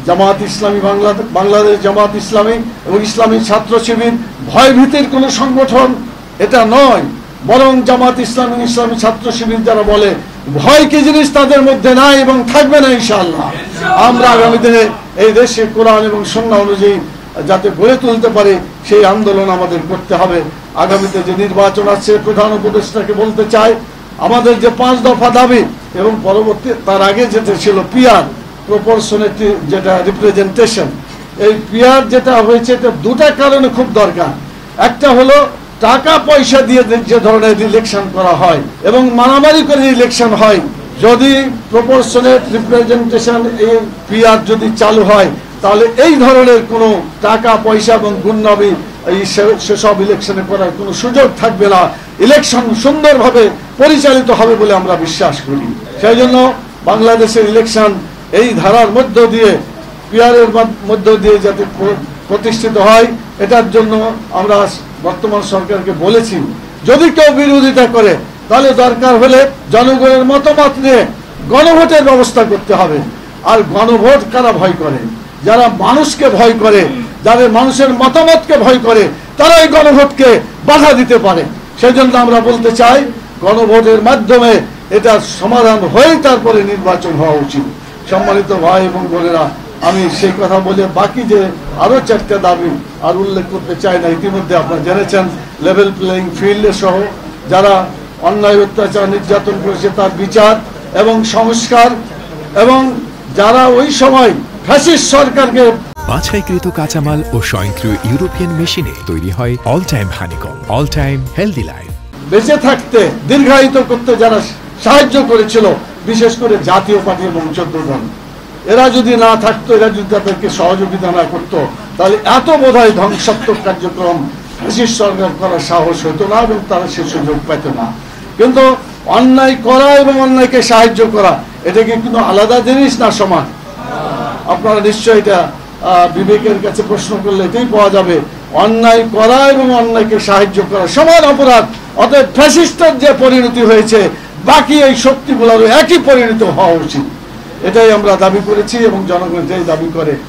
জামাত ইসলামী বাংলাদেশ জামাত ইসলামী এবং ইসলামী ছাত্র শিবির ভয়ভীতির কোনো সংগঠন এটা নয়, বরং জামাত ইসলামী ইসলামী ছাত্র শিবির যারা বলে ভয় কি জিনিস তাদের মধ্যে নাই এবং থাকবে না ইনশাআল্লাহ। আমরা আগামী দিনে এই দেশে কোরআন এবং সুন্নাহ অনুযায়ী যাতে গড়ে তুলতে পারে সেই আন্দোলন আমাদের করতে হবে। আগামীতে যে নির্বাচন আছে, প্রধান উপদেষ্টাকে বলতে চাই আমাদের যে 5 দফা দাবি এবং পরবর্তী তার আগে যেটা ছিল পিআর প্রপোর্শনালিটি যেটা রিপ্রেজেন্টেশন, এই পিআর যেটা হয়েছে এটা দুটা কারণে খুব দরকার। একটা হলো টাকা পয়সা দিয়ে যে ধরনের ইলেকশন করা হয় এবং মারামারি করে ইলেকশন হয়, যদি প্রপোর্শনেট রিপ্রেজেন্টেশন এই পিআর যদি চালু হয় তাহলে এই ধরনের কোনো টাকা পয়সা এবং গুন্ডামি সেসব ইলেকশনে করার কোনো সুযোগ থাকবে না। ইলেকশন সুন্দরভাবে পরিচালিত হবে বলে আমরা বিশ্বাস করি। সেই জন্য বাংলাদেশের ইলেকশন এই ধারার মধ্য দিয়ে পিআরের মধ্য দিয়ে যাতে প্রতিষ্ঠিত হয়, এটার জন্য আমরা বর্তমান সরকারকে বলেছি যদি কেউ বিরোধিতা করে তাহলে দরকার হলে জনগণের মতামত নিয়ে গণভোটের ব্যবস্থা করতে হবে। আর গণভোট কারা ভয় করে? যারা মানুষকে ভয় করে, যারা মানুষের মতামতকে ভয় করে, তারা এই গণভোটকে বাধা দিতে পারে। সেই জন্য আমরা বলতে চাই গণভোটের মাধ্যমে এটা সমাধান হয়ে তারপরে নির্বাচন হওয়া উচিত। সম্মানিত ভাই এবং বোনেরা, আমি সেই কথা বলে বাকি যে আরো 4টা দাবি আর উল্লেখ করতে চাই না। ইতিমধ্যে আপনারা জেনেছেন লেভেল প্লেইং ফিল্ড সহ যারা অন্যায় অত্যাচার নির্যাতন করেছে তার বিচার এবং সংস্কার, এবং যারা ওই সময় ফ্যাসিস্ট সরকারকে বাছাইকৃত কাঁচামাল ও স্বয়ংক্রিয় ইউরোপিয়ান মেশিনে তৈরি হয় all time honeycomb, all time healthy life. বেঁচে থাকতে দীর্ঘায়িত করতে যারা সাহায্য করেছিল, বিশেষ করে জাতীয় পার্টি এবং 14 দল, এরা যদি না থাকতো, এরা যদি তাদেরকে সহযোগিতা না করতো, তাহলে এত বোধহয় ধ্বংসাত্মক কার্যক্রম ফ্যাসিস্ট সরকার করার সাহস হতো না এবং তারা সে সুযোগ পেত না। কিন্তু অন্যায় করা এবং অন্যায়কে সাহায্য করা এটা কি কোনো আলাদা জিনিস না সমান? আপনারা নিশ্চয়ই এটা বিবেকের কাছে প্রশ্ন করলে এটাই পাওয়া যাবে। অন্যায় করা এবং অন্যায়কে সাহায্য করা সমান অপরাধ। অতএব ফ্যাসিস্টের যে পরিণতি হয়েছে, বাকি এই শক্তিগুলোরও একই পরিণত হওয়া উচিত। এটাই আমরা দাবি করেছি এবং জনগণ এটাই দাবি করে।